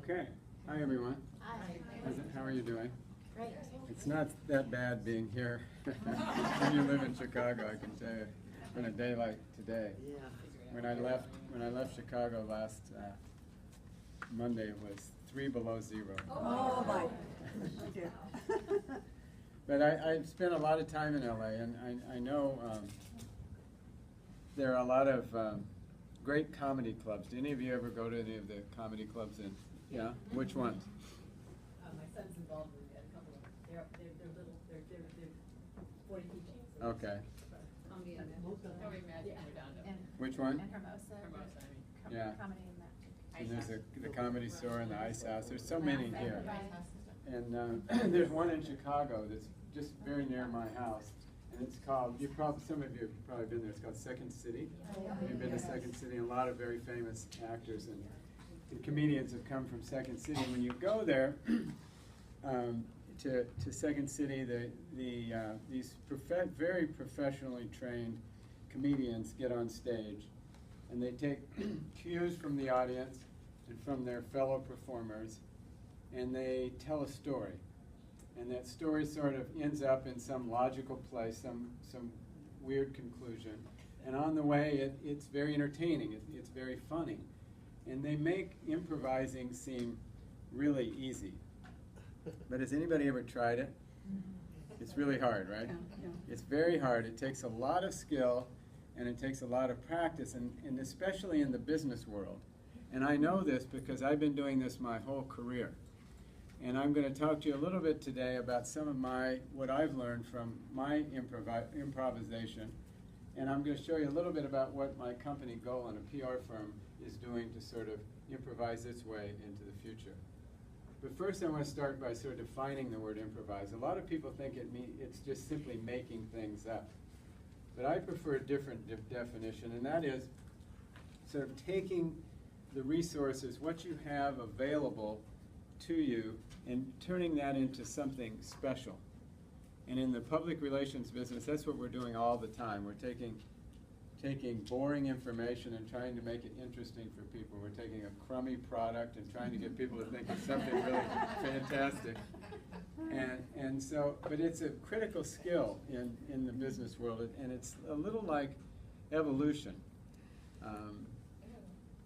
Okay. Hi, everyone. Hi. How are you doing? Great. It's not that bad being here. When you live in Chicago, I can tell you, on a day like today. Yeah. When I left Chicago last Monday, it was 3 below zero. Oh, my. Okay. But I spent a lot of time in LA, and I know there are a lot of great comedy clubs. Do any of you ever go to any of the comedy clubs in? Yeah? Which ones? My son's involved with a couple of them. They're little, they're 40 teachings. Okay. Comedy and Magic Redondo. And, Which one? and Hermosa. Hermosa, I mean. Yeah. Comedy and Magic. And there's the Comedy Store and the Ice House. There's so many here. Right. And there's one in Chicago that's just very near my house. And it's called, some of you have probably been there, it's called Second City. You've been to Second City, and a lot of very famous actors and comedians have come from Second City. And when you go there, to Second City, these very professionally trained comedians get on stage, and they take cues from the audience and from their fellow performers, and they tell a story. And that story sort of ends up in some logical place, some weird conclusion. And on the way, it's very entertaining, it's very funny. And they make improvising seem really easy. But has anybody ever tried it? It's really hard, right? Yeah. It's very hard. It takes a lot of skill, and it takes a lot of practice, and especially in the business world. And I know this because I've been doing this my whole career. And I'm going to talk to you a little bit today about some of what I've learned from my improvisation. And I'm going to show you a little bit about what my company, Golan, a PR firm, is doing to sort of improvise its way into the future. But first I want to start by sort of defining the word improvise. A lot of people think it's just simply making things up. But I prefer a different definition, and that is sort of taking the resources, what you have available to you, and turning that into something special. And in the public relations business, that's what we're doing all the time. We're taking boring information and trying to make it interesting for people. We're taking a crummy product and trying to get people to think it's something really fantastic. And so, but it's a critical skill in the business world, and it's a little like evolution.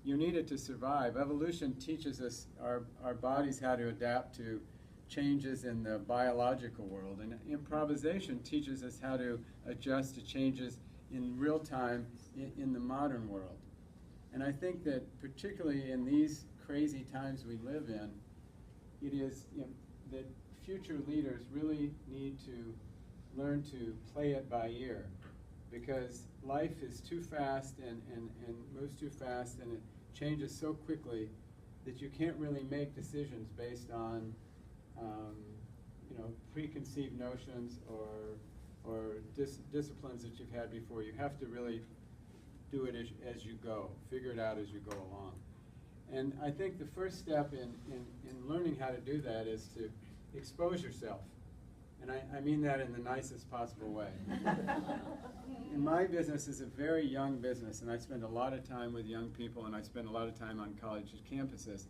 You need it to survive. Evolution teaches us, our bodies, how to adapt to changes in the biological world, and improvisation teaches us how to adjust to changes in real time in the modern world. And I think that particularly in these crazy times we live in, it is that future leaders really need to learn to play it by ear, because life is too fast and moves too fast, and it changes so quickly that you can't really make decisions based on preconceived notions or disciplines that you've had before. You have to really do it as you go, figure it out as you go along. And I think the first step in learning how to do that is to expose yourself. And I mean that in the nicest possible way. And my business is a very young business, and I spend a lot of time with young people, and I spend a lot of time on college campuses.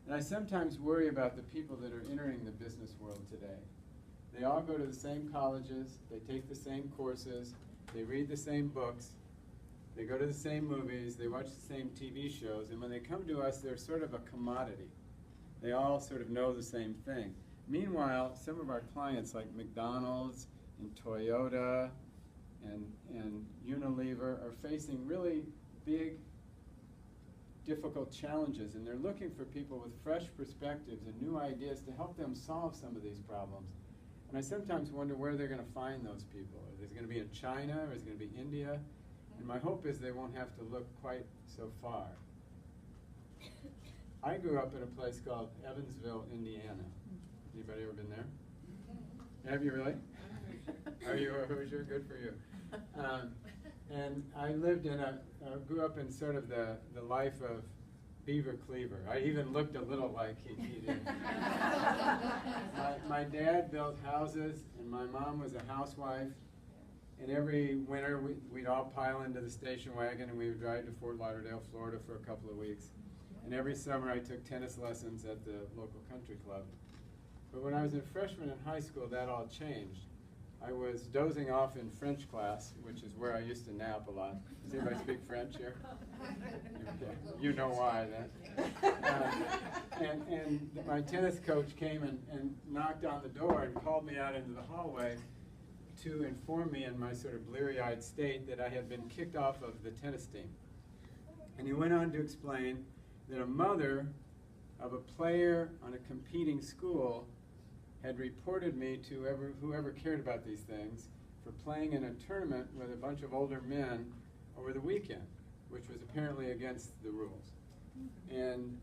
And I sometimes worry about the people that are entering the business world today. They all go to the same colleges, they take the same courses, they read the same books, they go to the same movies, they watch the same TV shows, and when they come to us, they're sort of a commodity. They all sort of know the same thing. Meanwhile, some of our clients like McDonald's and Toyota and Unilever are facing really big, difficult challenges, and they're looking for people with fresh perspectives and new ideas to help them solve some of these problems. And I sometimes wonder where they're going to find those people. Is it going to be in China, or is it going to be India? And my hope is they won't have to look quite so far. I grew up in a place called Evansville, Indiana. Anybody ever been there? Have you really? Are you a Hoosier? Good for you. And I lived grew up in sort of the life of Beaver Cleaver. I even looked a little like he did. My dad built houses, and my mom was a housewife. And every winter, we'd all pile into the station wagon, and we would drive to Fort Lauderdale, Florida for a couple of weeks. And every summer I took tennis lessons at the local country club. But when I was a freshman in high school, that all changed. I was dozing off in French class, which is where I used to nap a lot. Does anybody speak French here? Okay. You know why then. And my tennis coach came and knocked on the door and called me out into the hallway to inform me in my sort of bleary-eyed state that I had been kicked off of the tennis team. And he went on to explain that a mother of a player on a competing school had reported me to whoever cared about these things for playing in a tournament with a bunch of older men over the weekend, which was apparently against the rules. And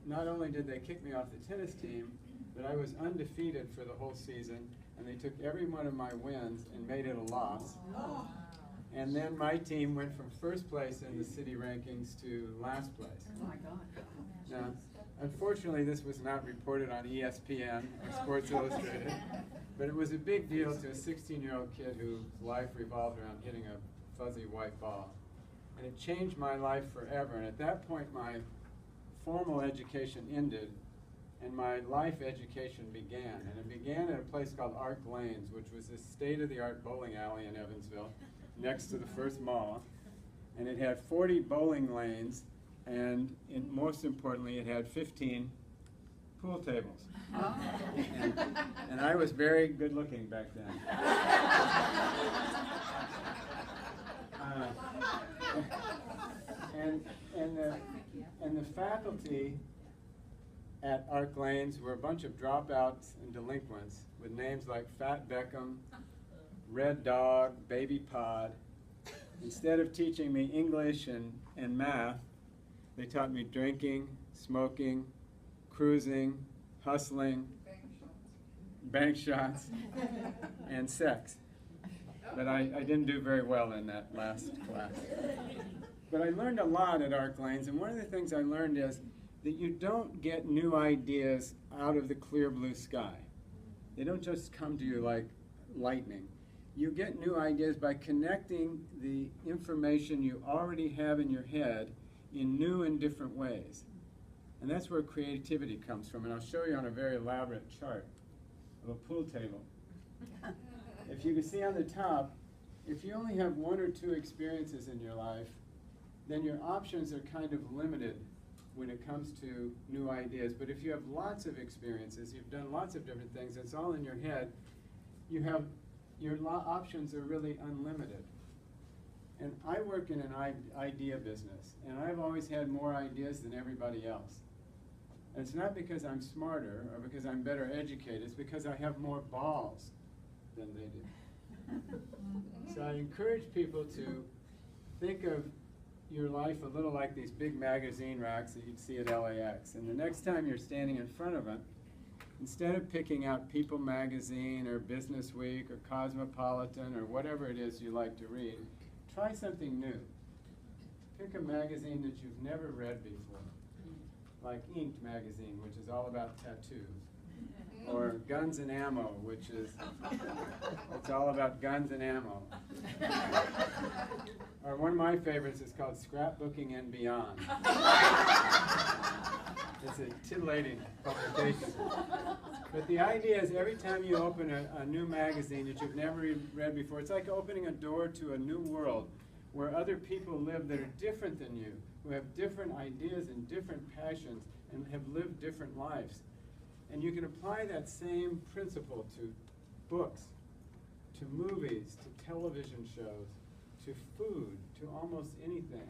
not only did they kick me off the tennis team, but I was undefeated for the whole season, and they took every one of my wins and made it a loss. And then my team went from first place in the city rankings to last place. Oh my God. Now, unfortunately, this was not reported on ESPN or Sports Illustrated, but it was a big deal to a 16-year-old kid whose life revolved around hitting a fuzzy white ball. And it changed my life forever. And at that point, my formal education ended, and my life education began. And it began at a place called Arc Lanes, which was a state-of-the-art bowling alley in Evansville, next to the first mall. And it had 40 bowling lanes, and most importantly, it had 15 pool tables. And I was very good looking back then. And the faculty at Arc Lanes were a bunch of dropouts and delinquents with names like Fat Beckham, Red Dog, Baby Pod. Instead of teaching me English and math, they taught me drinking, smoking, cruising, hustling, bank shots, and sex. But I didn't do very well in that last class. But I learned a lot at Arc Lanes, and one of the things I learned is that you don't get new ideas out of the clear blue sky. They don't just come to you like lightning. You get new ideas by connecting the information you already have in your head in new and different ways. And that's where creativity comes from. And I'll show you on a very elaborate chart of a pool table. If you can see on the top, if you only have one or two experiences in your life, then your options are kind of limited when it comes to new ideas. But if you have lots of experiences, you've done lots of different things, it's all in your head, your options are really unlimited. And I work in an idea business, and I've always had more ideas than everybody else. And it's not because I'm smarter or because I'm better educated, it's because I have more balls than they do. So I encourage people to think of your life a little like these big magazine racks that you'd see at LAX. And the next time you're standing in front of it, instead of picking out People Magazine or Business Week or Cosmopolitan or whatever it is you like to read, try something new. Pick a magazine that you've never read before, like Inked magazine, which is all about tattoos, or Guns and Ammo, which is it's all about guns and ammo. Or one of my favorites is called Scrapbooking and Beyond. It's a titillating publication. But the idea is every time you open a new magazine that you've never read before, it's like opening a door to a new world where other people live that are different than you, who have different ideas and different passions and have lived different lives. And you can apply that same principle to books, to movies, to television shows, to food, to almost anything.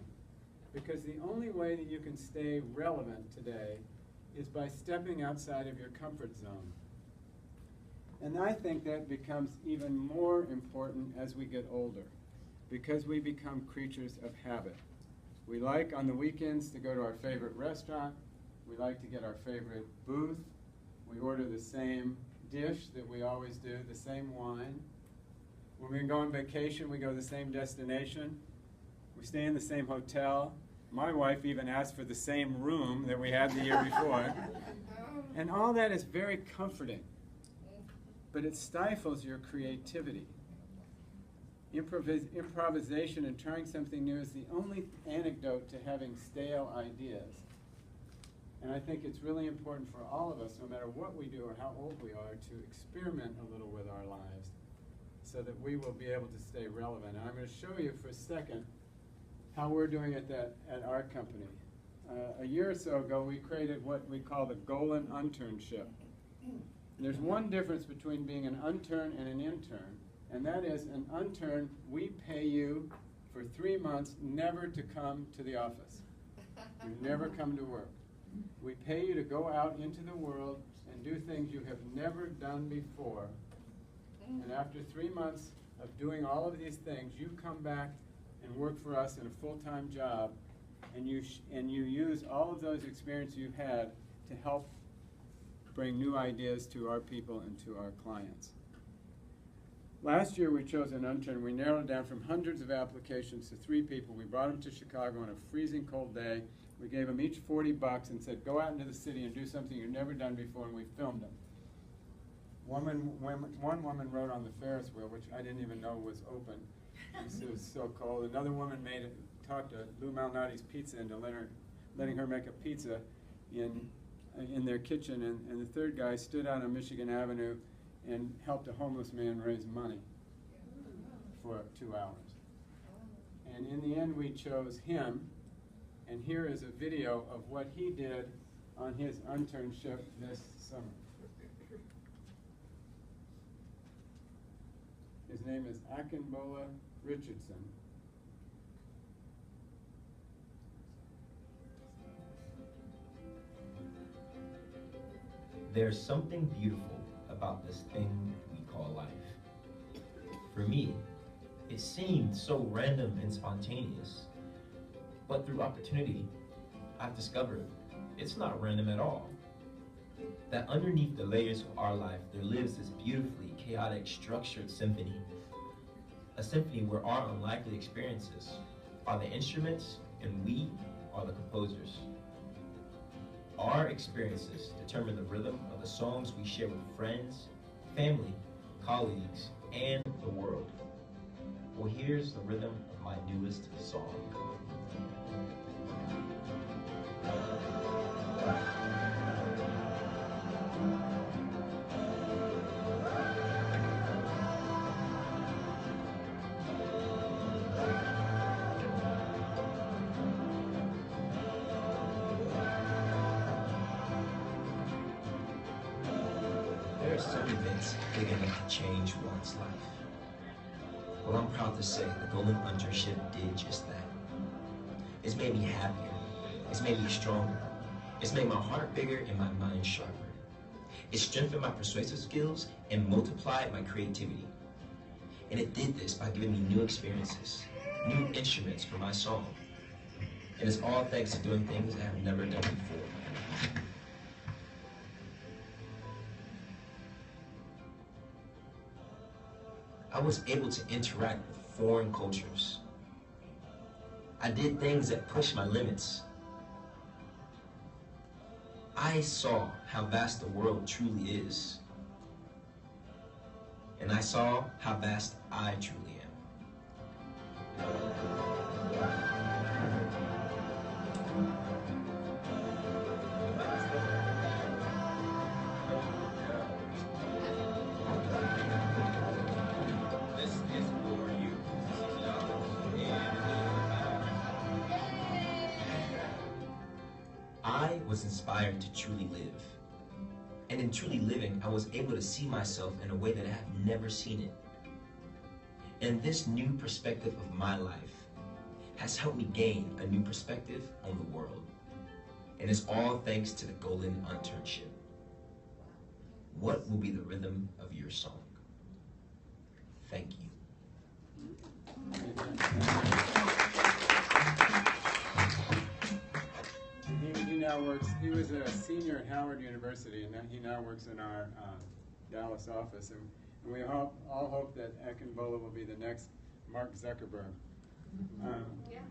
Because the only way that you can stay relevant today is by stepping outside of your comfort zone. And I think that becomes even more important as we get older, because we become creatures of habit. We like on the weekends to go to our favorite restaurant. We like to get our favorite booth. We order the same dish that we always do, the same wine. When we go on vacation, we go to the same destination. We stay in the same hotel. My wife even asked for the same room that we had the year before. And all that is very comforting, but it stifles your creativity. Improvisation and trying something new is the only antidote to having stale ideas. And I think it's really important for all of us, no matter what we do or how old we are, to experiment a little with our lives so that we will be able to stay relevant. And I'm going to show you for a second how we're doing it at our company. A year or so ago, we created what we call the Golan Unternship. And there's one difference between being an untern and an intern, and that is an untern, we pay you for 3 months never to come to the office. You never come to work. We pay you to go out into the world and do things you have never done before. And after 3 months of doing all of these things, you come back and work for us in a full-time job, and you use all of those experiences you've had to help bring new ideas to our people and to our clients. Last year we chose an intern. We narrowed it down from hundreds of applications to 3 people. We brought them to Chicago on a freezing cold day. We gave them each $40 and said, go out into the city and do something you've never done before, and we filmed them. One woman rode on the Ferris wheel, which I didn't even know was open. It was so cold. Another woman talked to Lou Malnati's Pizza into letting her make a pizza in their kitchen, and the third guy stood out on Michigan Avenue and helped a homeless man raise money for 2 hours. And in the end, we chose him, and here is a video of what he did on his internship this summer. His name is Akinbola Richardson. There's something beautiful about this thing we call life. For me, it seemed so random and spontaneous, but through opportunity, I've discovered it's not random at all. That underneath the layers of our life, there lives this beautifully chaotic, structured symphony. A symphony where our unlikely experiences are the instruments and we are the composers. Our experiences determine the rhythm of the songs we share with friends, family, colleagues, and the world. Well, here's the rhythm of my newest song. There are some events big enough to change one's life. Well, I'm proud to say the Golan Unternship did just that. It's made me happier. It's made me stronger. It's made my heart bigger and my mind sharper. It strengthened my persuasive skills and multiplied my creativity. And it did this by giving me new experiences, new instruments for my song. And it's all thanks to doing things I have never done before. I was able to interact with foreign cultures. I did things that pushed my limits. I saw how vast the world truly is. And I saw how vast I truly am. This is for you. I was inspired to truly live. And in truly living, I was able to see myself in a way that I have never seen it. And this new perspective of my life has helped me gain a new perspective on the world. And it's all thanks to the Golan Unternship. What will be the rhythm of your song? Thank you. He was a senior at Howard University, and he now works in our Dallas office. And we all hope that Akinbola will be the next Mark Zuckerberg.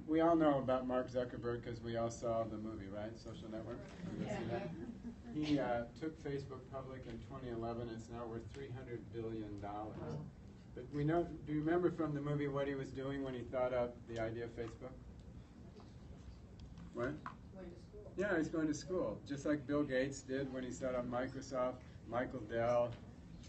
We all know about Mark Zuckerberg because we all saw the movie, right? Social Network. He took Facebook public in 2011. It's now worth $300 billion. But we know. Do you remember from the movie what he was doing when he thought up the idea of Facebook? What? Going to school. Yeah, he's going to school, just like Bill Gates did when he set up Microsoft, Michael Dell,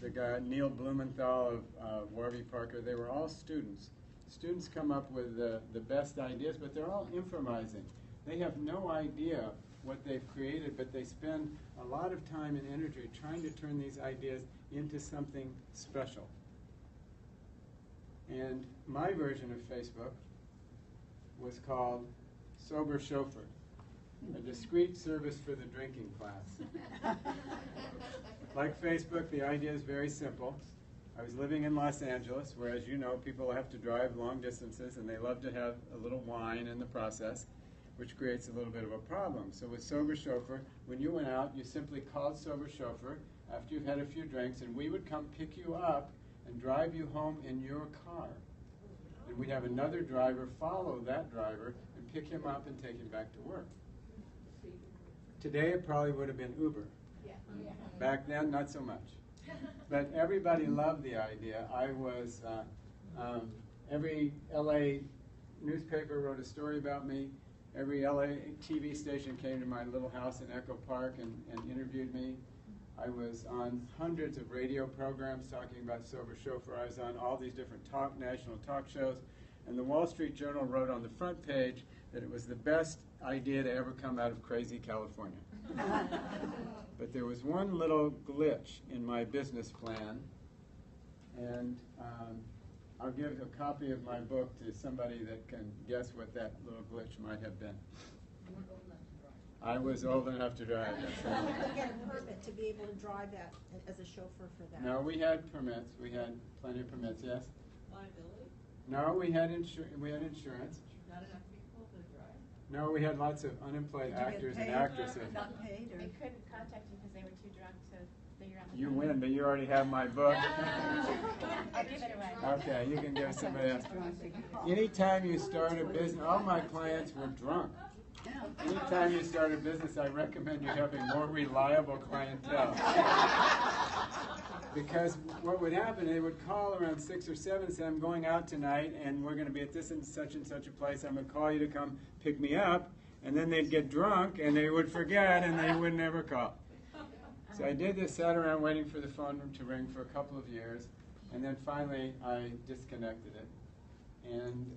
the guy Neil Blumenthal of Warby Parker. They were all students. Students come up with the best ideas, but they're all improvising. They have no idea what they've created, but they spend a lot of time and energy trying to turn these ideas into something special. And my version of Facebook was called Sober Chauffeur, a discreet service for the drinking class. Like Facebook, the idea is very simple. I was living in Los Angeles, where, as you know, people have to drive long distances, and they love to have a little wine in the process, which creates a little bit of a problem. So with Sober Chauffeur, when you went out, you simply called Sober Chauffeur after you've had a few drinks, and we would come pick you up and drive you home in your car. And we'd have another driver follow that driver and pick him up and take him back to work. Today, it probably would have been Uber. Yeah. Back then, not so much. But everybody loved the idea. I was, every LA newspaper wrote a story about me. Every LA TV station came to my little house in Echo Park and interviewed me. I was on hundreds of radio programs talking about Sober Chauffeur. I was on all these different national talk shows. And the Wall Street Journal wrote on the front page that it was the best idea to ever come out of crazy California. But there was one little glitch in my business plan, and I'll give a copy of my book to somebody that can guess what that little glitch might have been. I was old enough to drive. You had to get a permit to be able to drive that as a chauffeur for that. No, we had permits. We had plenty of permits, yes? Liability? No, we had insurance. Not enough people to drive? No, we had lots of unemployed Did you get actors and paid? actresses. Not paid, or? They couldn't contact you because they were too drunk to figure out the You number. win, but you already have my book. I'll give it away. Okay, you can give somebody else. Anytime you start a business, all my clients were drunk. Anytime you start a business, I recommend you having more reliable clientele. Because what would happen, they would call around 6 or 7 and say, I'm going out tonight, and we're going to be at this and such a place. I'm going to call you to come pick me up. And then they'd get drunk, and they would forget, and they would never call. So I did this, sat around waiting for the phone to ring for a couple of years, and then finally I disconnected it. And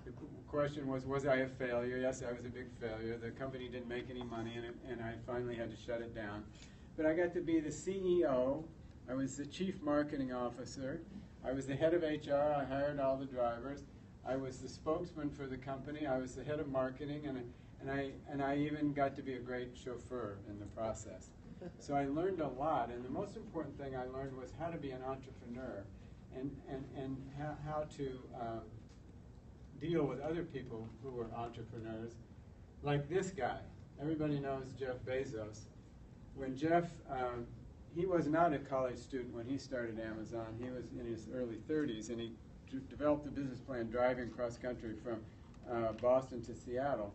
the question was I a failure? Yes, I was a big failure. The company didn't make any money, and I finally had to shut it down. But I got to be the CEO. I was the chief marketing officer. I was the head of HR. I hired all the drivers. I was the spokesman for the company. I was the head of marketing, and I even got to be a great chauffeur in the process. So I learned a lot, and the most important thing I learned was how to be an entrepreneur, and how to deal with other people who were entrepreneurs, like this guy. Everybody knows Jeff Bezos. When Jeff, he was not a college student when he started Amazon. He was in his early 30s, and he developed a business plan driving cross country from Boston to Seattle.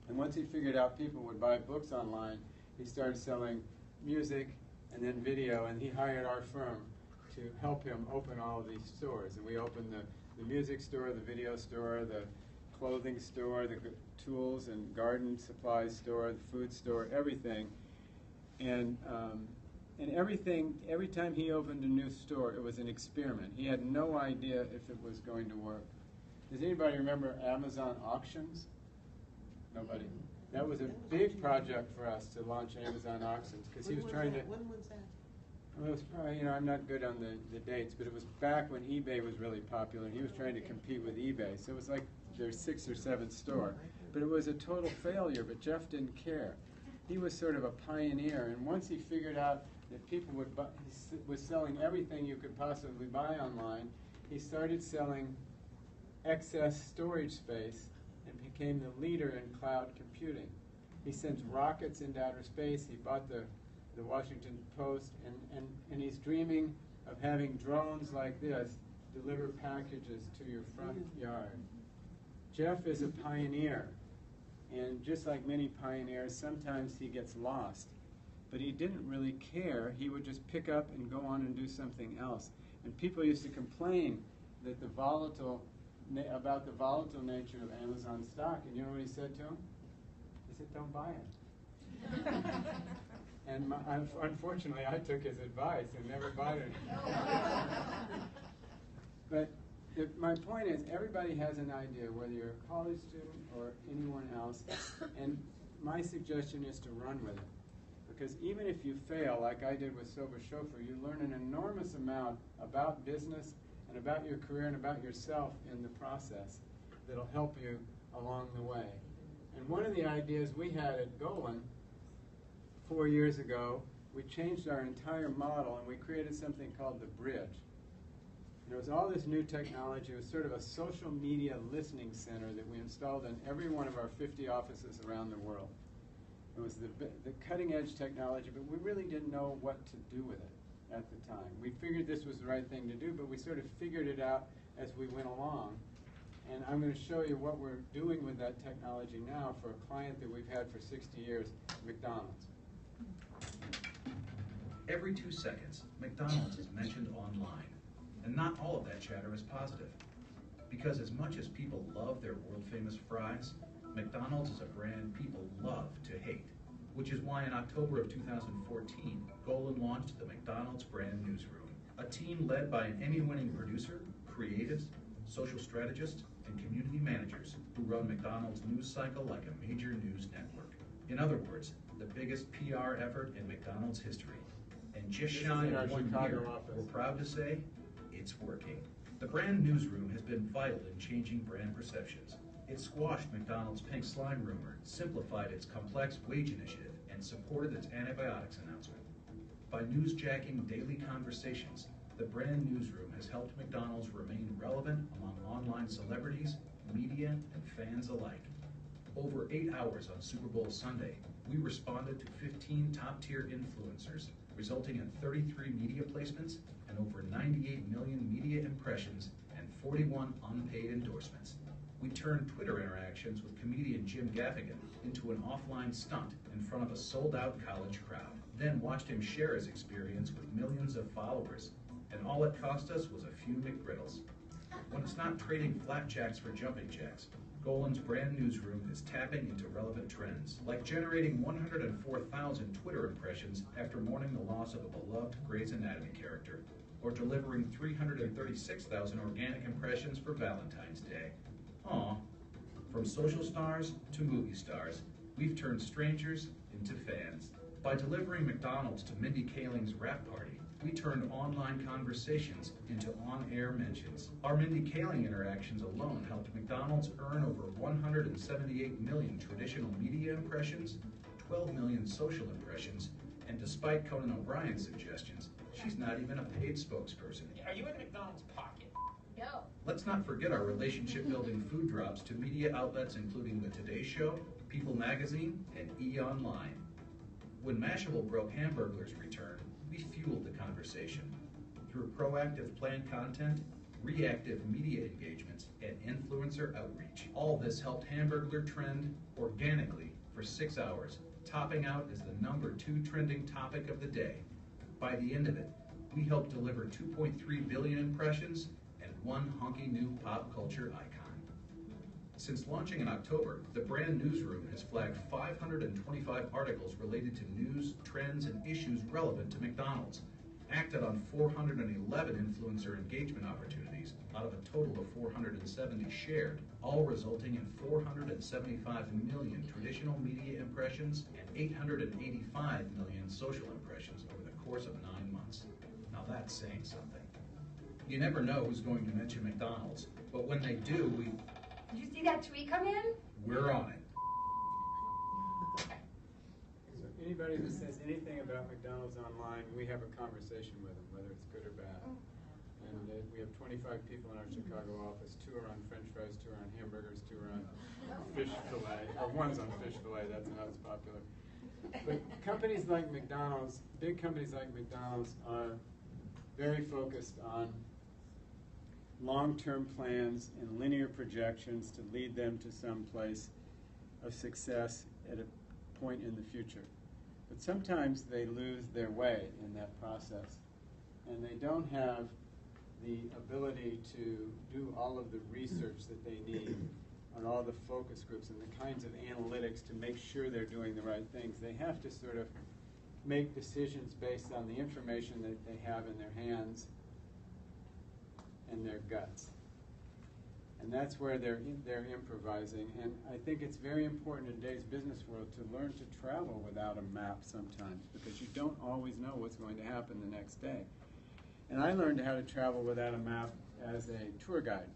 And once he figured out people would buy books online, he started selling music and then video, and he hired our firm to help him open all of these stores. And we opened the music store, the video store, the clothing store, the tools and garden supplies store, the food store, everything. And everything, every time he opened a new store, it was an experiment. He had no idea if it was going to work. Does anybody remember Amazon Auctions? Nobody. That was a big project for us to launch Amazon Auctions, because he was trying to... When was that? Well, it was probably, I'm not good on the dates, but it was back when eBay was really popular, and he was trying to compete with eBay. So it was like their 6th or 7th store. But it was a total failure, but Jeff didn't care. He was sort of a pioneer, and once he figured out that people would buy, he was selling everything you could possibly buy online, he started selling excess storage space and became the leader in cloud computing. He sends rockets into outer space. He bought the Washington Post, and he's dreaming of having drones like this deliver packages to your front yard. Jeff is a pioneer, and just like many pioneers, sometimes he gets lost. But he didn't really care. He would just pick up and go on and do something else. And people used to complain that about the volatile nature of Amazon stock. And you know what he said to him? He said, don't buy it. And unfortunately, I took his advice and never bought it. But my point is, everybody has an idea, whether you're a college student or anyone else, and my suggestion is to run with it. Because even if you fail, like I did with Sober Chauffeur, you learn an enormous amount about business and about your career and about yourself in the process that'll help you along the way. And one of the ideas we had at Golin 4 years ago, we changed our entire model and we created something called the Bridge. And it was all this new technology. It was sort of a social media listening center that we installed in every one of our 50 offices around the world. It was the cutting edge technology, but we really didn't know what to do with it at the time. We figured this was the right thing to do, but we sort of figured it out as we went along. And I'm going to show you what we're doing with that technology now for a client that we've had for 60 years, McDonald's. Every 2 seconds, McDonald's is mentioned online, and not all of that chatter is positive. Because as much as people love their world-famous fries, McDonald's is a brand people love to hate, which is why in October of 2014, Golin launched the McDonald's Brand Newsroom, a team led by an Emmy-winning producer, creatives, social strategists, and community managers who run McDonald's news cycle like a major news network. In other words, the biggest PR effort in McDonald's history. And just shy of 1 year, we're proud to say, it's working. The Brand Newsroom has been vital in changing brand perceptions. It squashed McDonald's pink slime rumor, simplified its complex wage initiative, and supported its antibiotics announcement. By newsjacking daily conversations, the Brand Newsroom has helped McDonald's remain relevant among online celebrities, media, and fans alike. Over 8 hours on Super Bowl Sunday, we responded to 15 top-tier influencers, resulting in 33 media placements and over 98 million media impressions and 41 unpaid endorsements. We turned Twitter interactions with comedian Jim Gaffigan into an offline stunt in front of a sold-out college crowd, then watched him share his experience with millions of followers, and all it cost us was a few McGriddles. When it's not trading flapjacks for jumping jacks, Golin's Brand Newsroom is tapping into relevant trends, like generating 104,000 Twitter impressions after mourning the loss of a beloved Grey's Anatomy character, or delivering 336,000 organic impressions for Valentine's Day. Aw. From social stars to movie stars, we've turned strangers into fans. By delivering McDonald's to Mindy Kaling's rap party, we turned online conversations into on-air mentions. Our Mindy Kaling interactions alone helped McDonald's earn over 178 million traditional media impressions, 12 million social impressions, and despite Conan O'Brien's suggestions, she's not even a paid spokesperson. Are you in McDonald's pocket? No. Let's not forget our relationship-building food drops to media outlets including The Today Show, People Magazine, and E! Online. When Mashable broke Hamburglar's return, we fueled the conversation through proactive planned content, reactive media engagements, and influencer outreach. All this helped Hamburglar trend organically for 6 hours, topping out as the #2 trending topic of the day. By the end of it, we helped deliver 2.3 billion impressions and one hunky new pop culture icon. Since launching in October, the Brand Newsroom has flagged 525 articles related to news, trends, and issues relevant to McDonald's, acted on 411 influencer engagement opportunities out of a total of 470 shared, all resulting in 475 million traditional media impressions and 885 million social impressions over the course of 9 months. Now that's saying something. You never know who's going to mention McDonald's, but when they do, Did you see that tweet come in? we're on it. So anybody that says anything about McDonald's online, we have a conversation with them, whether it's good or bad. And we have 25 people in our Chicago office. 2 are on French fries, 2 are on hamburgers, 2 are on fish fillet. Or 1's on fish fillet, that's not as popular. But companies like McDonald's, big companies like McDonald's, are very focused on long-term plans and linear projections to lead them to some place of success at a point in the future. But sometimes they lose their way in that process, and they don't have the ability to do all of the research that they need on all the focus groups and the kinds of analytics to make sure they're doing the right things. They have to sort of make decisions based on the information that they have in their hands and their guts. And that's where they're improvising. And I think it's very important in today's business world to learn to travel without a map sometimes, because you don't always know what's going to happen the next day. And I learned how to travel without a map as a tour guide.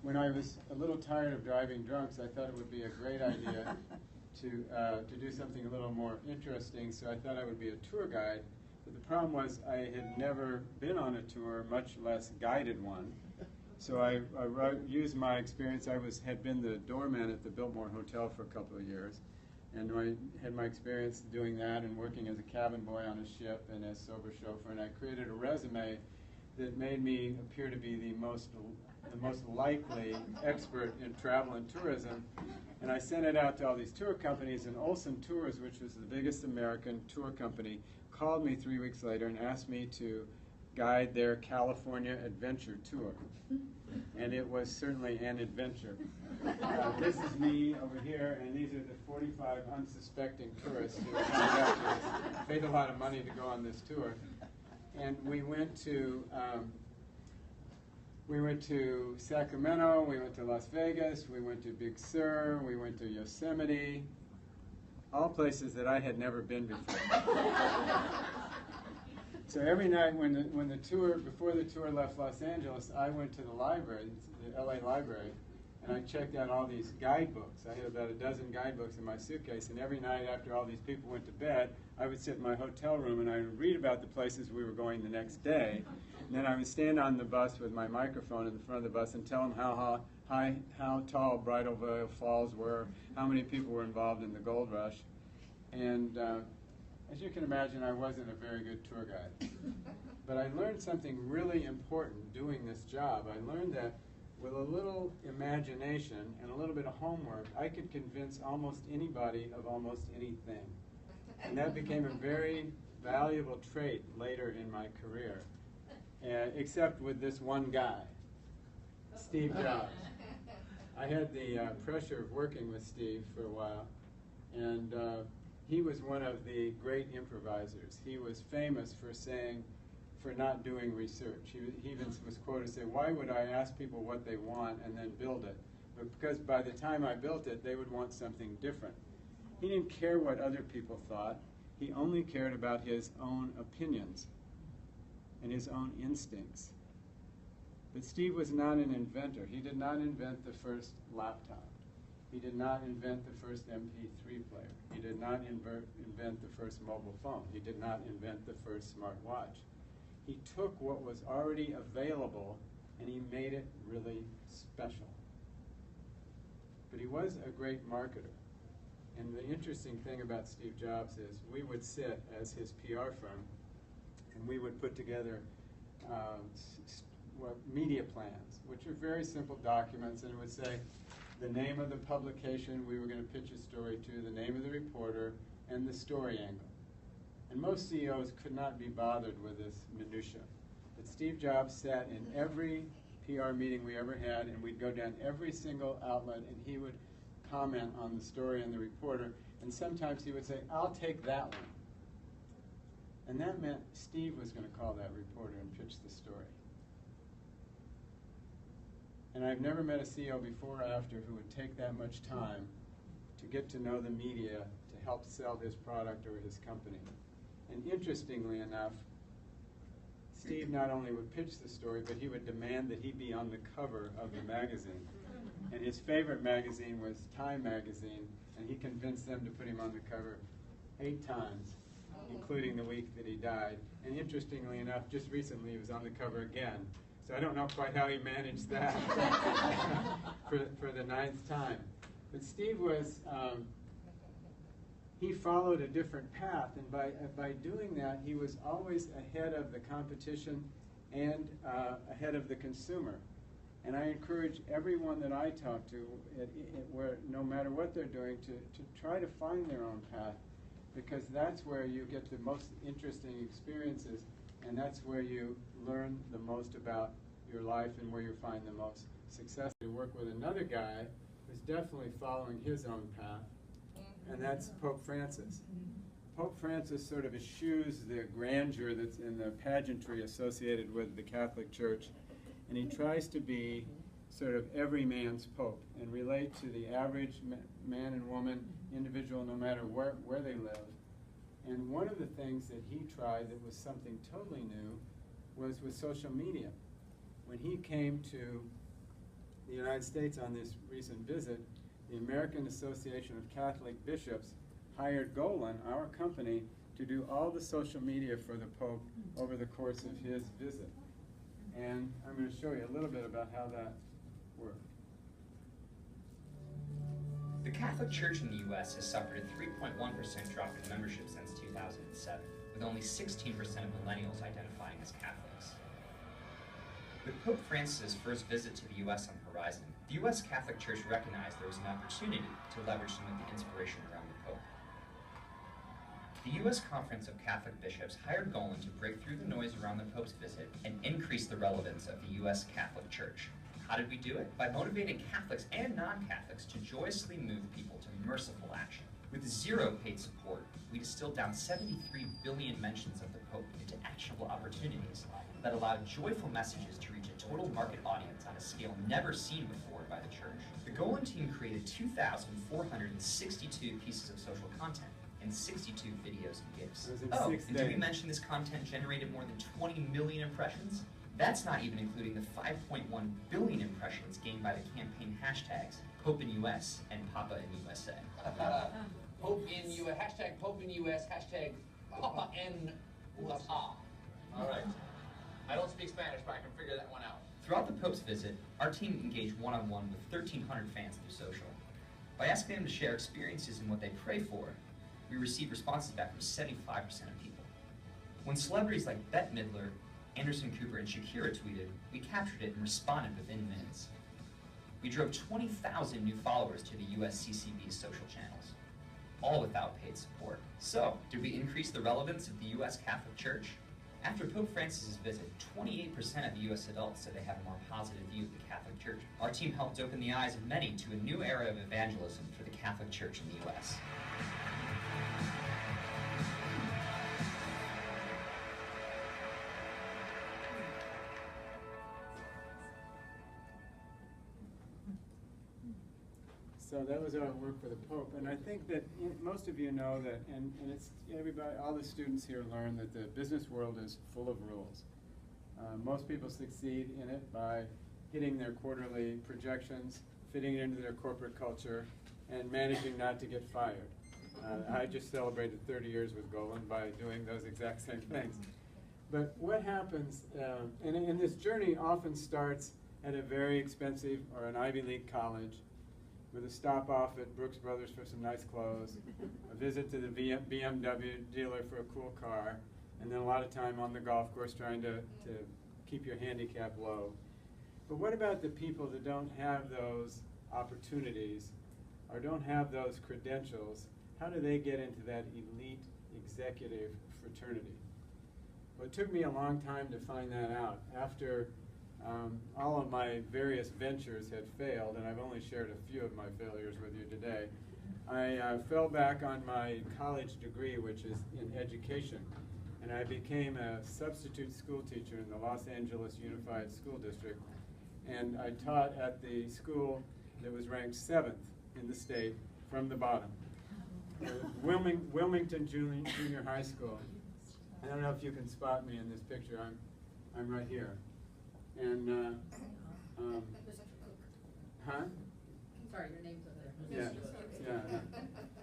When I was a little tired of driving drunks, I thought it would be a great idea to do something a little more interesting, so I thought I would be a tour guide. But the problem was I had never been on a tour, much less guided one. So I used my experience. I had been the doorman at the Biltmore Hotel for a couple of years, and I had my experience doing that and working as a cabin boy on a ship and as sober chauffeur, and I created a resume that made me appear to be the most likely expert in travel and tourism. And I sent it out to all these tour companies, and Olson Tours, which was the biggest American tour company, called me 3 weeks later and asked me to guide their California adventure tour. And it was certainly an adventure. This is me over here, and these are the 45 unsuspecting tourists who paid a lot of money to go on this tour. And we went to Sacramento, we went to Las Vegas, we went to Big Sur, we went to Yosemite, all places that I had never been before. So every night when the tour, before the tour left Los Angeles, I went to the library, the LA library, and I checked out all these guidebooks. I had about a dozen guidebooks in my suitcase, and every night after all these people went to bed, I would sit in my hotel room and I would read about the places we were going the next day. And then I would stand on the bus with my microphone in the front of the bus and tell them how tall Bridal Veil Falls were, how many people were involved in the gold rush. And as you can imagine, I wasn't a very good tour guide. But I learned something really important doing this job. I learned that with a little imagination and a little bit of homework, I could convince almost anybody of almost anything. And that became a very valuable trait later in my career, except with this one guy, Steve Jobs. I had the pressure of working with Steve for a while, and he was one of the great improvisers. He was famous for not doing research. He even was quoted to say, "Why would I ask people what they want and then build it?" But because by the time I built it, they would want something different. He didn't care what other people thought. He only cared about his own opinions and his own instincts. But Steve was not an inventor. He did not invent the first laptop. He did not invent the first MP3 player. He did not invent the first mobile phone. He did not invent the first smartwatch. He took what was already available and he made it really special. But he was a great marketer. And the interesting thing about Steve Jobs is we would sit as his PR firm and we would put together media plans, which are very simple documents, and it would say the name of the publication we were going to pitch a story to, the name of the reporter, and the story angle. And most CEOs could not be bothered with this minutia. But Steve Jobs sat in every PR meeting we ever had, and we'd go down every single outlet, and he would comment on the story and the reporter, and sometimes he would say, "I'll take that one." And that meant Steve was going to call that reporter and pitch the story. And I've never met a CEO before or after who would take that much time to get to know the media to help sell his product or his company. And interestingly enough, Steve not only would pitch the story, but he would demand that he be on the cover of the magazine. And his favorite magazine was Time magazine, and he convinced them to put him on the cover 8 times, including the week that he died. And interestingly enough, just recently he was on the cover again. So I don't know quite how he managed that for the 9th time. But Steve was, he followed a different path, and by doing that, he was always ahead of the competition and ahead of the consumer. And I encourage everyone that I talk to, no matter what they're doing, to try to find their own path, because that's where you get the most interesting experiences, and that's where you learn the most about your life and where you find the most successfully to work with another guy who's definitely following his own path, and that's Pope Francis. Pope Francis sort of eschews the grandeur that's in the pageantry associated with the Catholic Church, and he tries to be sort of every man's pope and relate to the average man and woman, individual, no matter where they live. And one of the things that he tried that was something totally new was with social media. When he came to the United States on this recent visit, the American Association of Catholic Bishops hired Golan, our company, to do all the social media for the Pope over the course of his visit. And I'm going to show you a little bit about how that worked. The Catholic Church in the U.S. has suffered a 3.1% drop in membership since 2007, with only 16% of millennials identifying as Catholics. With Pope Francis' first visit to the U.S. on the horizon, the U.S. Catholic Church recognized there was an opportunity to leverage some of the inspiration around the Pope. The U.S. Conference of Catholic Bishops hired Golan to break through the noise around the Pope's visit and increase the relevance of the U.S. Catholic Church. How did we do it? By motivating Catholics and non-Catholics to joyously move people to merciful action. With zero paid support, we distilled down 73 billion mentions of the Pope into actionable opportunities that allowed joyful messages to reach a total market audience on a scale never seen before by the Church. The Golan team created 2,462 pieces of social content and 62 videos and GIFs. And did we mention this content generated more than 20 million impressions? That's not even including the 5.1 billion impressions gained by the campaign hashtags Pope in US and Papa in USA. Pope in US, hashtag Pope in US, hashtag Papa en USA. All right. I don't speak Spanish, but I can figure that one out. Throughout the Pope's visit, our team engaged one-on-one with 1,300 fans through social. By asking them to share experiences and what they pray for, we received responses back from 75% of people. When celebrities like Bette Midler, Anderson Cooper, and Shakira tweeted, we captured it and responded within minutes. We drove 20,000 new followers to the USCCB's social channels, all without paid support. So, did we increase the relevance of the U.S. Catholic Church? After Pope Francis' visit, 28% of U.S. adults said they have a more positive view of the Catholic Church. Our team helped open the eyes of many to a new era of evangelism for the Catholic Church in the U.S. So that was our work for the Pope, and I think that most of you know that, and it's everybody, all the students here learn that the business world is full of rules. Most people succeed in it by hitting their quarterly projections, fitting it into their corporate culture, and managing not to get fired. I just celebrated 30 years with Golan by doing those exact same things. But what happens, and this journey often starts at a very expensive or an Ivy League college, with a stop off at Brooks Brothers for some nice clothes, a visit to the BMW dealer for a cool car, and then a lot of time on the golf course trying to keep your handicap low. But what about the people that don't have those opportunities or don't have those credentials? How do they get into that elite executive fraternity? Well, it took me a long time to find that out. After all of my various ventures had failed, and I've only shared a few of my failures with you today, I fell back on my college degree, which is in education, and I became a substitute school teacher in the Los Angeles Unified School District, and I taught at the school that was ranked 7th in the state from the bottom, Wilmington Junior High School. I don't know if you can spot me in this picture. I'm right here. And, huh? Sorry, your name's up there. Yeah.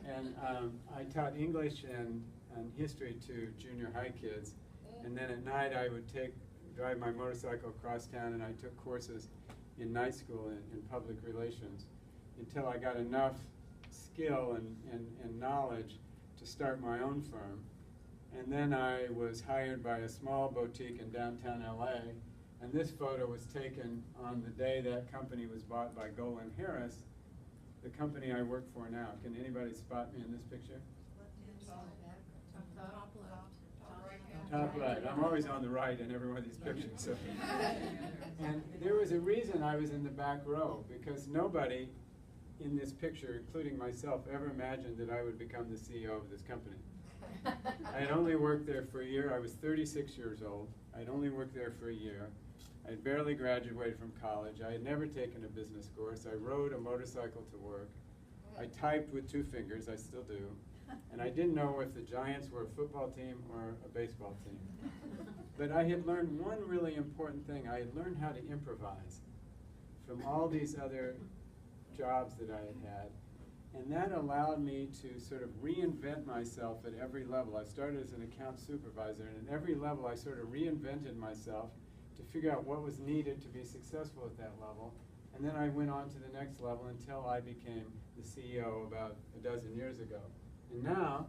And I taught English and history to junior high kids. And then at night I would drive my motorcycle across town, and I took courses in night school in public relations until I got enough skill and knowledge to start my own firm. And then I was hired by a small boutique in downtown LA. And this photo was taken on the day that company was bought by Golan Harris, the company I work for now. Can anybody spot me in this picture? Top left. Top right hand. Top right. I'm always on the right in every one of these pictures. So. And there was a reason I was in the back row, because nobody in this picture, including myself, ever imagined that I would become the CEO of this company. I had only worked there for a year. I was 36 years old. I had only worked there for a year. I had barely graduated from college. I had never taken a business course. I rode a motorcycle to work. I typed with 2 fingers. I still do. And I didn't know if the Giants were a football team or a baseball team. But I had learned one really important thing. I had learned how to improvise from all these other jobs that I had had. And that allowed me to sort of reinvent myself at every level. I started as an account supervisor, and at every level I sort of reinvented myself to figure out what was needed to be successful at that level. And then I went on to the next level until I became the CEO about a dozen years ago. And now,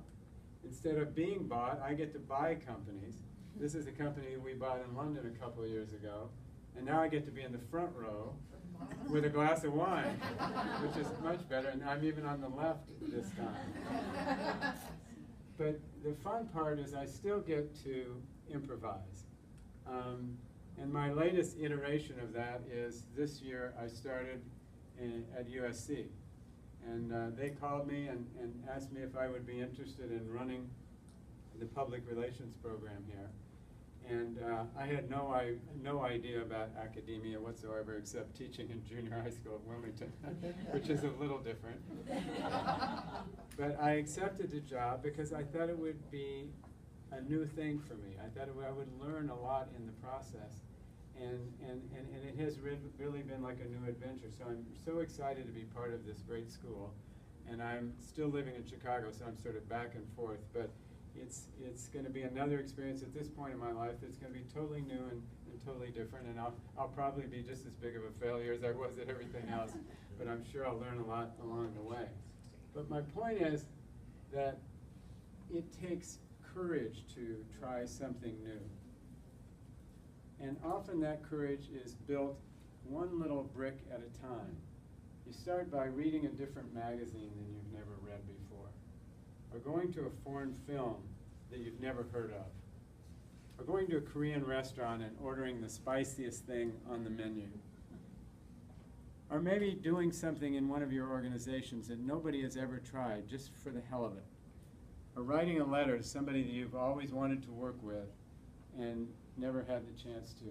instead of being bought, I get to buy companies. This is a company we bought in London a couple of years ago. And now I get to be in the front row with a glass of wine, which is much better. And I'm even on the left this time. But the fun part is I still get to improvise. And my latest iteration of that is this year I started at USC. And they called me and asked me if I would be interested in running the public relations program here. And I had no idea about academia whatsoever except teaching in junior high school at Wilmington, which is a little different. But I accepted the job because I thought it would be a new thing for me. I thought I would learn a lot in the process. And it has really been like a new adventure. So I'm so excited to be part of this great school. And I'm still living in Chicago, so I'm sort of back and forth. But it's going to be another experience at this point in my life. It's going to be totally new and totally different. And I'll probably be just as big of a failure as I was at everything else. But I'm sure I'll learn a lot along the way. But my point is that it takes courage to try something new. And often that courage is built one little brick at a time. You start by reading a different magazine than you've never read before, or going to a foreign film that you've never heard of, or going to a Korean restaurant and ordering the spiciest thing on the menu, or maybe doing something in one of your organizations that nobody has ever tried just for the hell of it, or writing a letter to somebody that you've always wanted to work with and never had the chance to.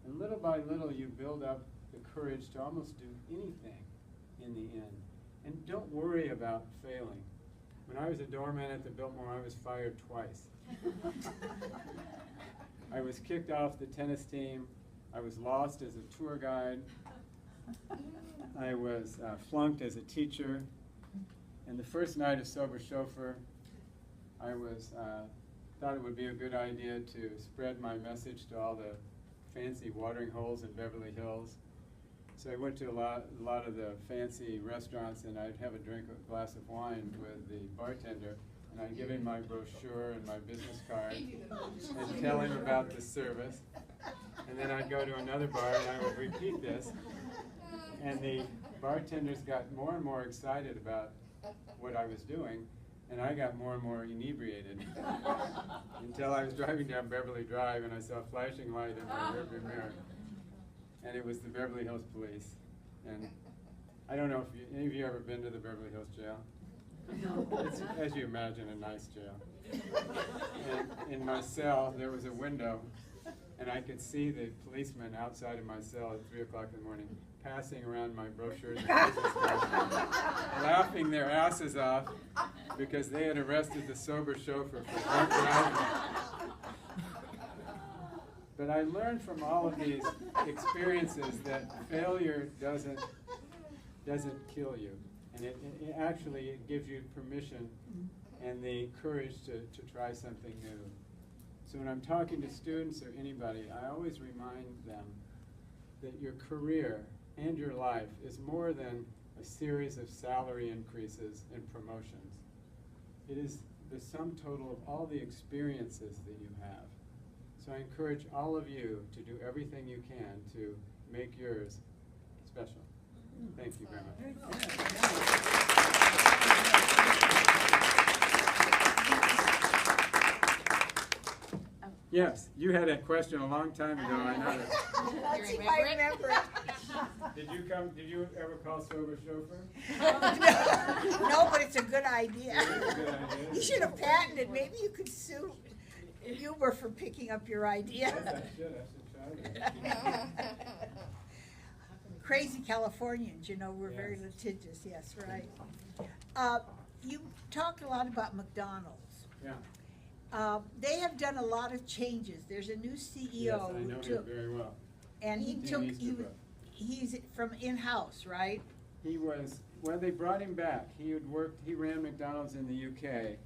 And little by little you build up the courage to almost do anything in the end. And don't worry about failing. When I was a doorman at the Biltmore, I was fired twice. I was kicked off the tennis team. I was lost as a tour guide. I was flunked as a teacher. And the first night of Sober Chauffeur, I thought it would be a good idea to spread my message to all the fancy watering holes in Beverly Hills. So I went to a lot of the fancy restaurants, and I'd have a glass of wine with the bartender, and I'd give him my brochure and my business card and tell him about the service. And then I'd go to another bar and I would repeat this. And the bartenders got more and more excited about what I was doing. And I got more and more inebriated until I was driving down Beverly Drive and I saw a flashing light in my rearview mirror. And it was the Beverly Hills Police. And I don't know if any of you ever been to the Beverly Hills jail. It's, as you imagine, a nice jail. And in my cell, there was a window, and I could see the policemen outside of my cell at 3 o'clock in the morning passing around my brochures and business cards, laughing their asses off because they had arrested the Sober Chauffeur for drunk driving. But I learned from all of these experiences that failure doesn't kill you. And it actually gives you permission and the courage to try something new. So when I'm talking to students or anybody, I always remind them that your career and your life is more than a series of salary increases and promotions. It is the sum total of all the experiences that you have. So I encourage all of you to do everything you can to make yours special. Thank you very much. Okay. Yes, you had a question a long time ago, I know that. Let's see if I remember it. Did you ever call sober chauffeur? No, but it's a good idea. It is a good idea. You should have patented, maybe you could sue Uber for picking up your idea. Yes, I should try that. Crazy Californians, you know, we're very Yes. litigious, yes, right. You talked a lot about McDonald's. Yeah, They have done a lot of changes. There's a new CEO. yes, I know him took- very well. And he Jim took, Easterbrook. he's from in-house, right? He was, well, they brought him back. He ran McDonald's in the UK,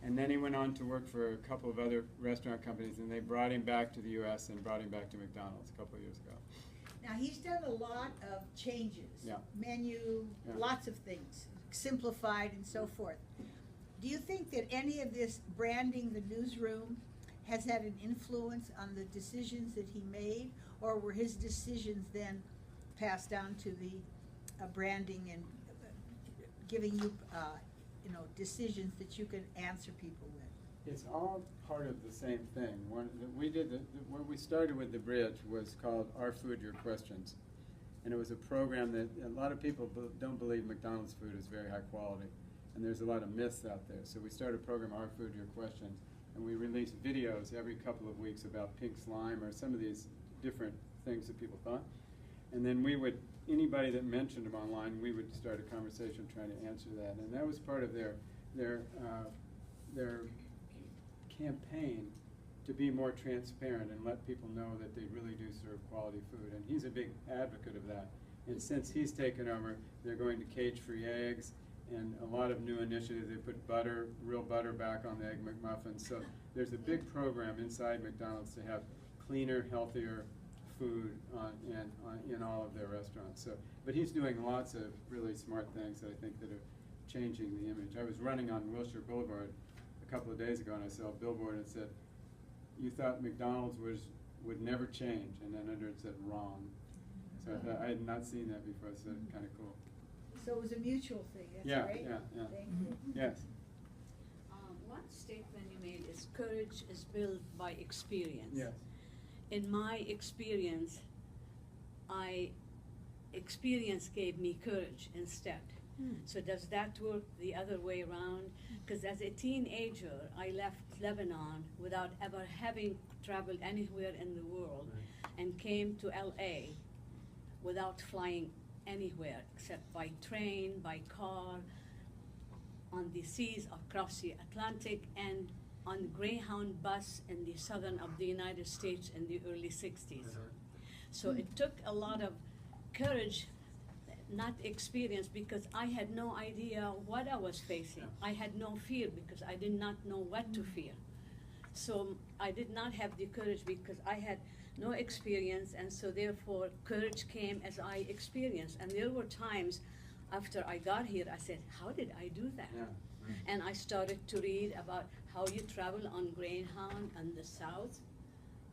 and then he went on to work for a couple of other restaurant companies, and they brought him back to the US and brought him back to McDonald's a couple of years ago. Now, he's done a lot of changes. Yeah. Menu, Yeah. lots of things, simplified and so forth. Do you think that any of this branding the newsroom has had an influence on the decisions that he made? Or were his decisions then passed down to the branding and giving you, decisions that you can answer people with? It's all part of the same thing. Where we started with the bridge was called Our Food, Your Questions. And it was a program that a lot of people don't believe McDonald's food is very high quality. And there's a lot of myths out there. So we started a program, Our Food, Your Questions. And we released videos every couple of weeks about pink slime or some of these different things that people thought. And then anybody that mentioned them online, we would start a conversation trying to answer that. And that was part of their campaign to be more transparent and let people know that they really do serve quality food. And he's a big advocate of that. And since he's taken over, they're going to cage-free eggs and a lot of new initiatives. They put real butter back on the Egg McMuffins. So there's a big program inside McDonald's to have cleaner, healthier food in all of their restaurants. So, but he's doing lots of really smart things that I think that are changing the image. I was running on Wilshire Boulevard a couple of days ago, and I saw a billboard that said, "You thought McDonald's would never change," and then under it said "wrong." So I thought, I had not seen that before, so it's kind of cool. So it was a mutual thing, that's Yeah, great. yeah, yeah. Thank you. Yes. One statement you made is courage is built by experience. Yes. In my experience, experience gave me courage instead. So does that work the other way around? Because as a teenager, I left Lebanon without ever having traveled anywhere in the world and came to LA without flying anywhere except by train, by car, on the seas across the Atlantic, and on Greyhound bus in the southern of the United States in the early 60s. So it took a lot of courage, not experience, because I had no idea what I was facing. I had no fear because I did not know what to fear. So I did not have the courage because I had no experience, and so therefore courage came as I experienced. And there were times after I got here, I said, how did I do that? Yeah. And I started to read about how you travel on Greyhound in the South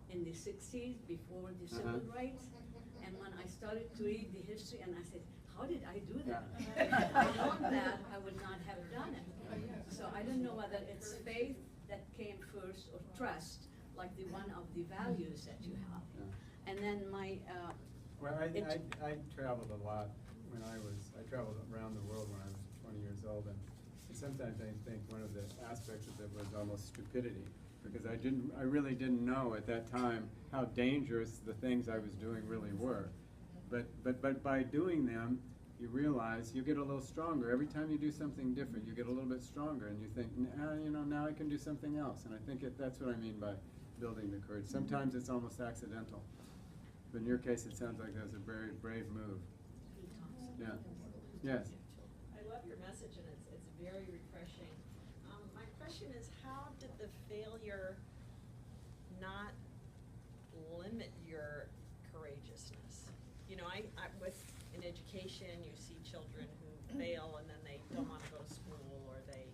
in the 60s before the civil rights. And when I started to read the history, and I said, how did I do that? If I known that, I would not have done it. So I don't know whether it's faith that came first or trust, like the one of the values that you have. And then Well, I traveled a lot when I traveled around the world when I was 20 years old, and sometimes I think one of the aspects of it was almost stupidity, because I really didn't know at that time how dangerous the things I was doing really were. But by doing them, you realize you get a little stronger. Every time you do something different, you get a little bit stronger, and you think, now I can do something else. And I think that's what I mean by building the courage. Sometimes it's almost accidental. But in your case, it sounds like that was a very brave move. Yeah. Yes. I love your message, and it's very refreshing. My question is, how did the failure not limit your courageousness? You know, in education, you see children who fail and then they don't want to go to school, or they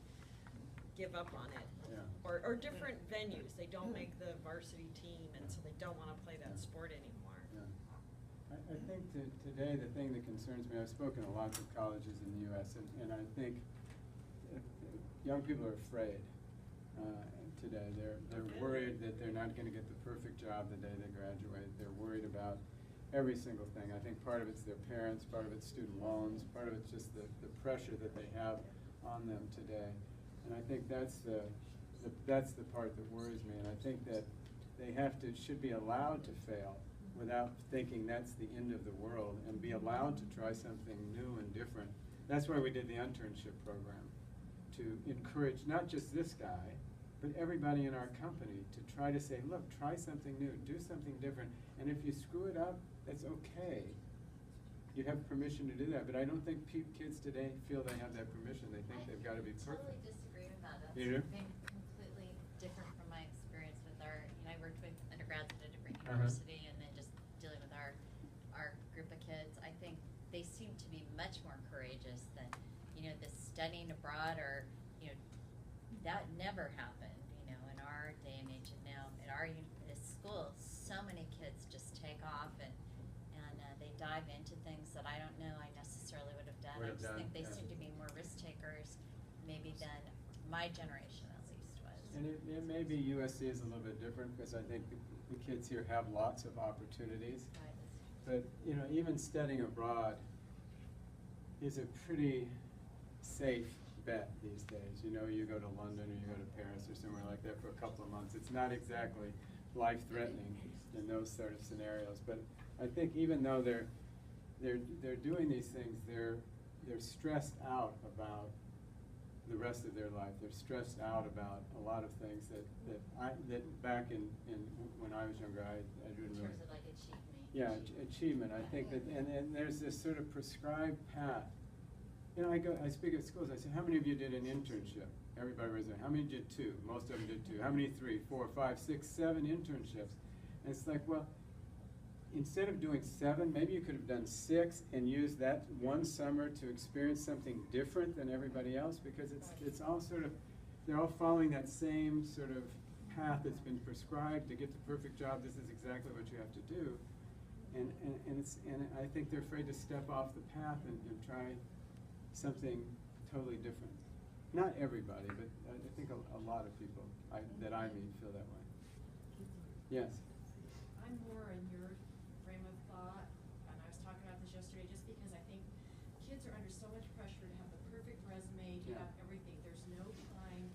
give up on it. Yeah. Or different venues, they don't make the varsity team, and so they don't want to play that sport anymore. I think today the thing that concerns me, I've spoken to lots of colleges in the U.S., and I think young people are afraid. today. They're worried that they're not going to get the perfect job the day they graduate. They're worried about every single thing. I think part of it's their parents, part of it's student loans, part of it's just the pressure that they have on them today. And I think that's the part that worries me. And I think that they should be allowed to fail without thinking that's the end of the world, and be allowed to try something new and different. That's why we did the internship program, to encourage not just this guy, but everybody in our company to try to say, look, try something new, do something different, and if you screw it up, that's okay. You have permission to do that, but I don't think kids today feel they have that permission. They think they've got to be perfect. I totally disagree with that. That's You do? been completely different from my experience with our, I worked with undergrads at a different Uh-huh. university, and then just dealing with our group of kids. I think they seem to be much more courageous than, the studying abroad, or, that never happened, in our day and age. And now at our school, so many kids just take off and they dive into things that I don't know I necessarily would have done. I just think they seem to be more risk takers, maybe than my generation at least was. And it may be USC is a little bit different, because I think the kids here have lots of opportunities. Right. But, even studying abroad is a pretty safe bet these days. You go to London or you go to Paris or somewhere like that for a couple of months. It's not exactly life-threatening in those sort of scenarios. But I think even though they're doing these things, they're stressed out about the rest of their life. They're stressed out about a lot of things that back in when I was younger, I didn't In really. terms of like achievement. Yeah, achievement. I think that, and there's this sort of prescribed path. I speak at schools. I say, how many of you did an internship? Everybody raises their hand. How many did 2? Most of them did 2. How many 3, 4, 5, 6, 7 internships? And it's like, well, instead of doing 7, maybe you could have done 6 and used that one summer to experience something different than everybody else, because it's all sort of, they're all following that same sort of path that's been prescribed to get the perfect job. This is exactly what you have to do. And I think they're afraid to step off the path and try something totally different. Not everybody, but I think a lot of people that I meet feel that way. Yes? I'm more in your frame of thought, and I was talking about this yesterday, just because I think kids are under so much pressure to have the perfect resume, to have everything. There's no time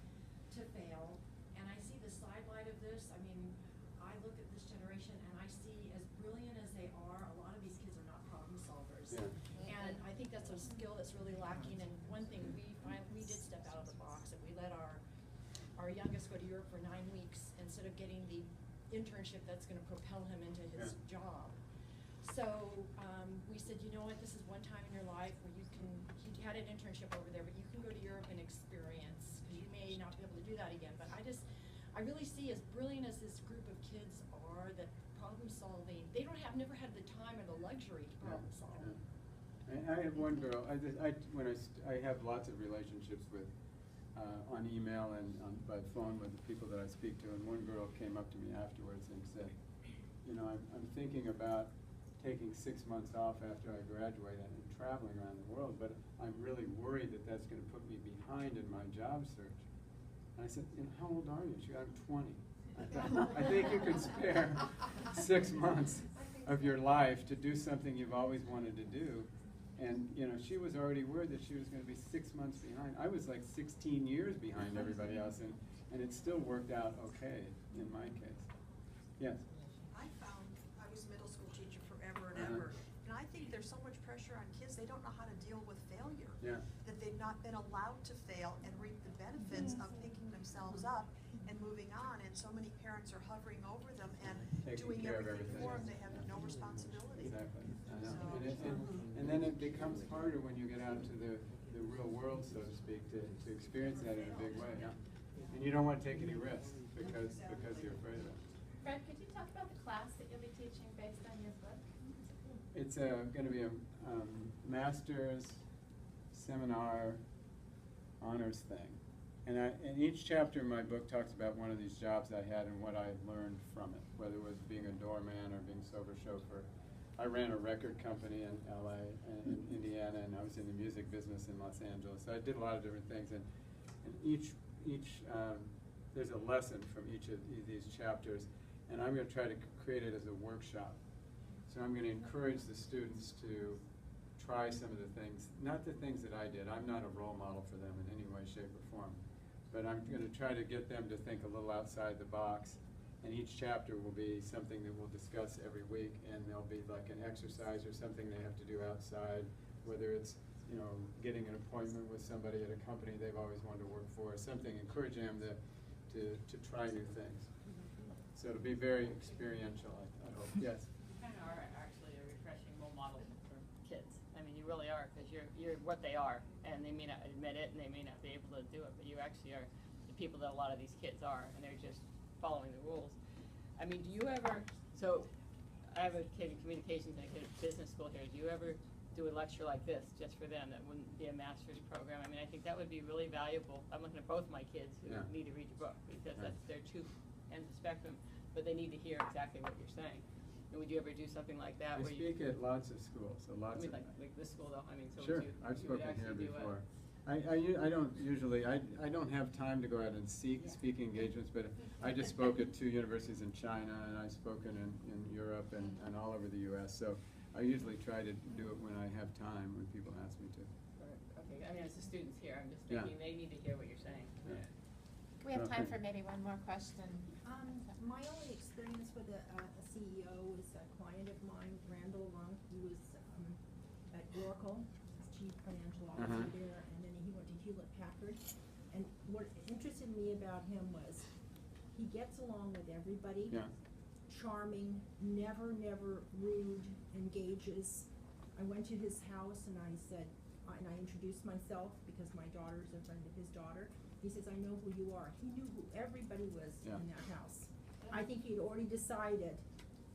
to fail. And I see the side light of this. I mean, I look at this generation and I see, as brilliant as they are, a lot of these kids are not problem solvers. Yeah. And I think that's a skill that's really lacking. And one thing we did step out of the box, and we let our youngest go to Europe for 9 weeks instead of getting the internship that's going to propel him into his job. So we said, you know what, this is one time in your life where he had an internship over there, but you can go to Europe and experience, because you may not be able to do that again. But I really see, as brilliant as this group of kids are, that problem solving, they never had the time or the luxury to problem solve. Yeah. I have one girl. I have lots of relationships with on email and by phone with the people that I speak to. And one girl came up to me afterwards and said, I'm thinking about taking 6 months off after I graduate and traveling around the world, but I'm really worried that that's going to put me behind in my job search. And I said, how old are you? She said, I'm 20. I think you could spare 6 months of your life to do something you've always wanted to do. And, she was already worried that she was going to be 6 months behind. I was like 16 years behind everybody else, and it still worked out okay in my case. Yes? I was a middle school teacher forever and ever, and I think there's so much pressure on kids, they don't know how to deal with failure. Yeah. That they've not been allowed to fail and reap the benefits of picking themselves up and moving on, and so many parents are hovering over them and Taking doing care of everything for them, everything. they have no responsibility. Exactly. I know. So- And then it becomes harder when you get out to the real world, so to speak, to experience that in a big way. And you don't want to take any risks because you're afraid of it. Fred, could you talk about the class that you'll be teaching based on your book? It's going to be a master's seminar honors thing. And each chapter in my book talks about one of these jobs I had and what I learned from it, whether it was being a doorman or being sober chauffeur. I ran a record company in LA and in Indiana, and I was in the music business in Los Angeles. So I did a lot of different things, and each there's a lesson from each of these chapters, and I'm going to try to create it as a workshop. So I'm going to encourage the students to try some of the things, not the things that I did. I'm not a role model for them in any way, shape, or form. But I'm going to try to get them to think a little outside the box. And each chapter will be something that we'll discuss every week, and there'll be like an exercise or something they have to do outside, whether it's, you know, getting an appointment with somebody at a company they've always wanted to work for, or something, encouraging them to try new things. So it'll be very experiential, I hope. Yes? You kind of are actually a refreshing role model for kids. I mean, you really are, because you're what they are, and they may not admit it, and they may not be able to do it, but you actually are the people that a lot of these kids are, and they're just following the rules. I mean, do you ever, so I have a kid in communications and a kid at business school here. Do you ever do a lecture like this just for them that wouldn't be a master's program? I mean, I think that would be really valuable. I'm looking at both my kids who need to read your book, because that's their two ends of the spectrum, but they need to hear exactly what you're saying. And would you ever do something like that? I speak at lots of schools, so lots of. Like this school though, I mean, so sure, would I've you would spoken here actually do before. I don't usually, I don't have time to go out and seek speaking engagements, but I just spoke at 2 universities in China, and I've spoken in Europe and all over the U.S., so I usually try to do it when I have time, when people ask me to. Okay, I mean, it's the students here, I'm just thinking they need to hear what you're saying. Yeah. We have time for maybe one more question. My only experience with a CEO was a client of mine, Randall Lunk. He was at Oracle, chief financial officer there, and then he went to Hewlett Packard. And what interested me about him was he gets along with everybody. Yeah. Charming, never rude, engages. I went to his house and I said, and I introduced myself because my daughter's a friend of his daughter. He says, I know who you are. He knew who everybody was in that house. I think he'd already decided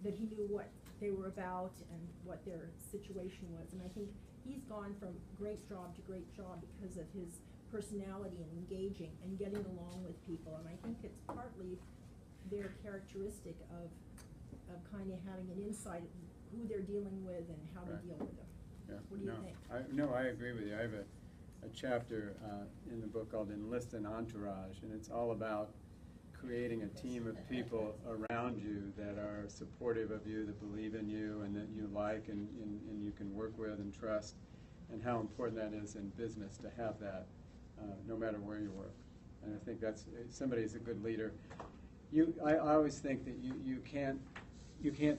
that he knew what they were about and what their situation was. And I think he's gone from great job to great job because of his personality and engaging and getting along with people. And I think it's partly their characteristic of kind of having an insight of who they're dealing with and how to deal with them. Yeah. What do you think? I agree with you. I have a chapter in the book called Enlist an Entourage, and it's all about creating a team of people around you that are supportive of you, that believe in you, and that you like and you can work with and trust, and how important that is in business to have that, no matter where you work. And I think that's, somebody is a good leader. I always think that you can't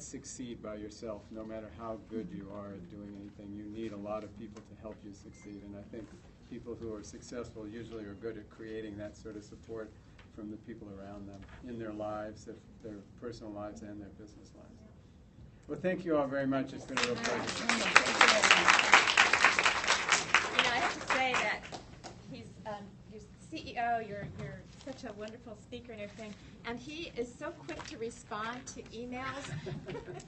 succeed by yourself, no matter how good you are at doing anything. You need a lot of people to help you succeed, and I think people who are successful usually are good at creating that sort of support from the people around them in their lives, their personal lives and their business lives. Well, thank you all very much. It's been a real pleasure. You know, I have to say that he's your CEO, you're such a wonderful speaker and everything, and he is so quick to respond to emails.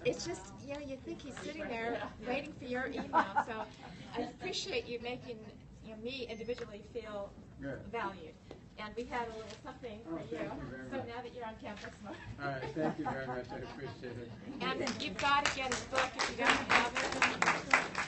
It's just, you know, you think he's sitting there waiting for your email. So I appreciate you making me individually feel valued. And we had a little something for you. Thank you very So much. now that you're on campus more. All right, thank you very much. I appreciate it. And you've got to get his book if you don't have it.